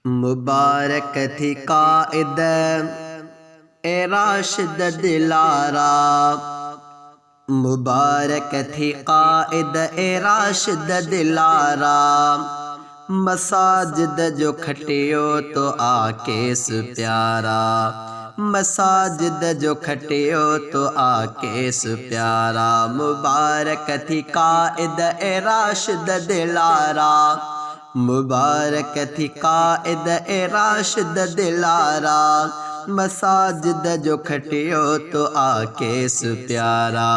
मुबारक थी कायद ए राशिद दिलारा, मुबारक थी कायद ए राशिद दिलारा। मसाजिद जो खटियो तो आकेस प्यारा, मसाजिद जो खटियो तो आकेस प्यारा। मुबारक थी कायद ए राशिद दिलारा, मुबारक थी कायद ए राशिद दिलारा। मसाजिद जो खटियो तो आकेस प्यारा,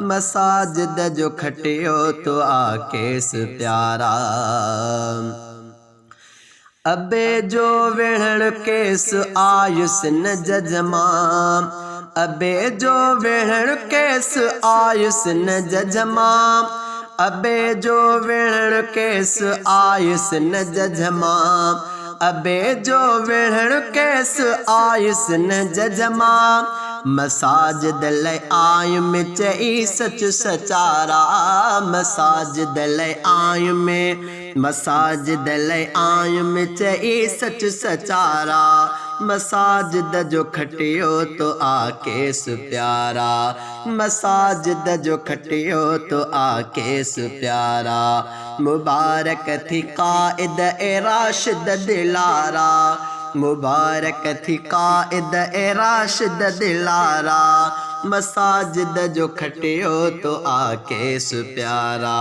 मसाजिद जो खटियो तो आकेस प्यारा। अबे जो वेहण केस आयुस न जजमा, अबे जो वेहण केस आयुस न जजमा। अबे जो वेहण केस आयुस न जजमा, अबे जो वेहण केस आयुस न जजमा। मसाजिद ले आय में चई सच सचारा, मसाजिद ले आय में, मसाजिद ले आय में चई सच सचारा। मसाजिद जो खटियो तो आकेस प्यारा, मसाजिद जो खटियो तो आकेस प्यारा। मुबारक थी कायद ए राशिद दिलारा, मुबारक थी कायद ए राशिद दिलारा। मसाजिद जो खटियो तो आकेस प्यारा,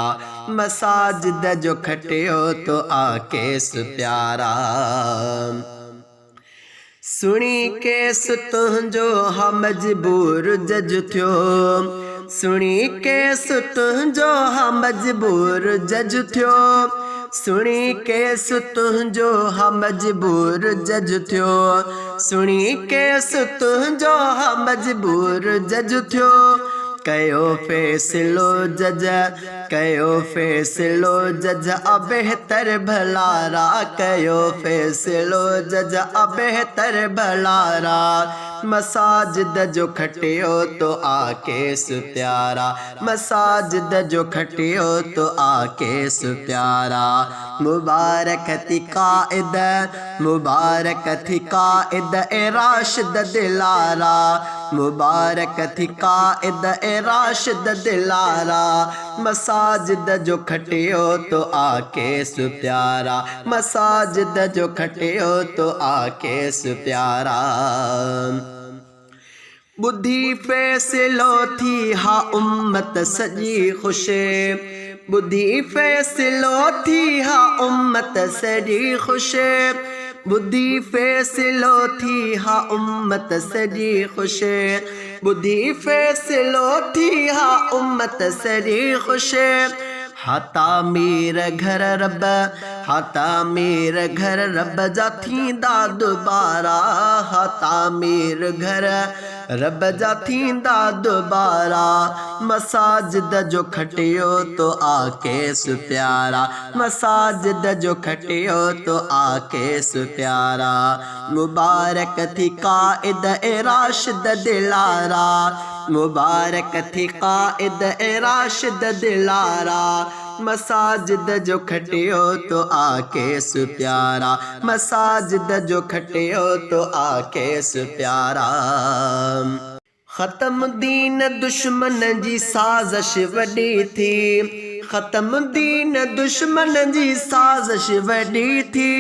मसाजिद जो खटियो तो आकेस प्यारा। सुनी केस तुंहिंजो हा मजबूर जज थियो, सुनी केस तुंहिंजो हा मजबूर जज थियो। सुनी केस तुंहिंजो हा मजबूर जज थियो, सुनी केस तुंहिंजो हा मजबूर जज थियो। कयो फैसलो जज, कयो फैसलो जज बेहतर भलारा, कयो फैसलो जज बेहतर भलारा। मसाजिद जो खटियो तो आकेस प्यारा, मसाजिद जो खटियो तो आकेस प्यारा। मुबारक थी कायद, मुबारक थी कायद ए राशिद दिलारा, मुबारक थी कायद ए राशिद दिलारा। मसाजिद जो खटियो तो आकेस प्यारा, मसाजिद जो खटियो तो आकेस प्यारा। बुद्धि फैसलो थी हा उम्मत सजी खुशे, बुद्धि फैसलो थी हा उम्मत सजी खुशे। बुद्धि फैसलो थी हा उम्मत सजी खुशे, बुद्धि फैसलो थी हा उम्मत सजी खुशे। हाता मीर घर रब, हाता मीर घर रब जा थींदा दुबारा, हाता मीर घर रब जा थींदा दुबारा। मसाजिद जो खटियो तो आकेस प्यारा, मसाजिद जो खटियो तो आकेस प्यारा। मुबारक थी कायद ए राशिद दिलारा, मुबारक थी कायद ए राशिद दिलारा। मसाजिद जो खटियो तो आकेस प्यारा, मसाजिद जो खटियो तो आकेस प्यारा। ख़त्म दीन दुश्मन जी साज़िश वॾी थी, ख़त्म दीन दुश्मन जी साज़िश वॾी थी।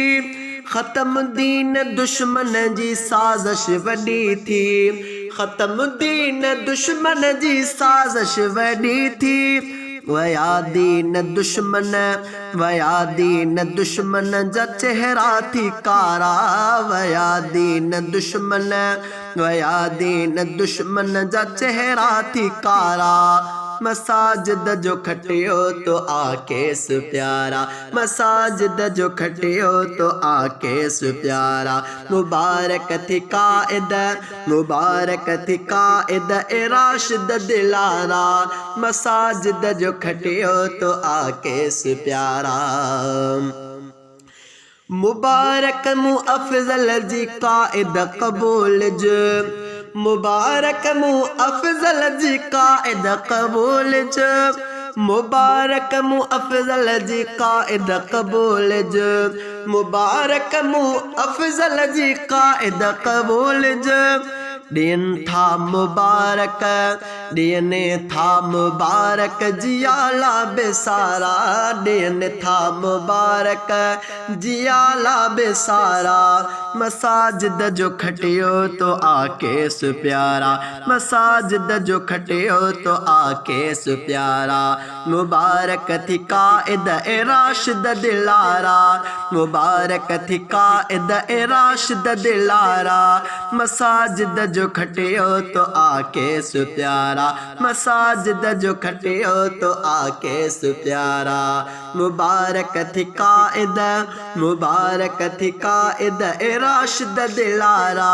ख़त्म दीन दुश्मन जी साज़िश वॾी थी, ख़त्म दीन दुश्मन जी साज़िश वॾी थी। वया दीन दुश्मन, वया दीन दुश्मन जा चेहरा थी कारा, वया दीन दुश्मन, वया दीन दुश्मन जा चेहरा थी कारा। मसाजिद जो खटियो तो आकेस प्यारा, मसाजिद जो खटियो तो आकेस प्यारा। मुबारक थी कायद, मुबारक थी कायद ए राशिद दिलारा। मसाजिद जो खटियो तो आकेस प्यारा। मुबारक मु अफजल जी कायद कबूल जो, मुबारक मु अफजल जी कायद कबूल जो, मुबारक मु अफजल जी कायद कबूल जो। मुबारक अफजल जी कायद कबूल दिन था मुबारक दिन था मुबारक जियाला बेसारा दिन था मुबारक जियाला बेसारा मसाजिद जो खटियो तो आके सुप्यारा मसाजिद जो खटियो तो आके सुप्यारा मुबारक थी कायद ए राशिद दिलारा मुबारक थी कायद ए राशिद दिलारा मसाजिद जो खटियो तो आके सुप्यारा मसाजिद जो खटियो तो आके सुप्यारा मुबारक थी कायद ए राशिद दिलारा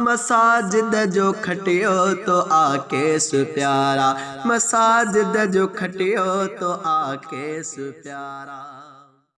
मसाजिद जो खटियो तो आके सुप्यारा मसाजिद जो खटियो तो आके सुप्यारा।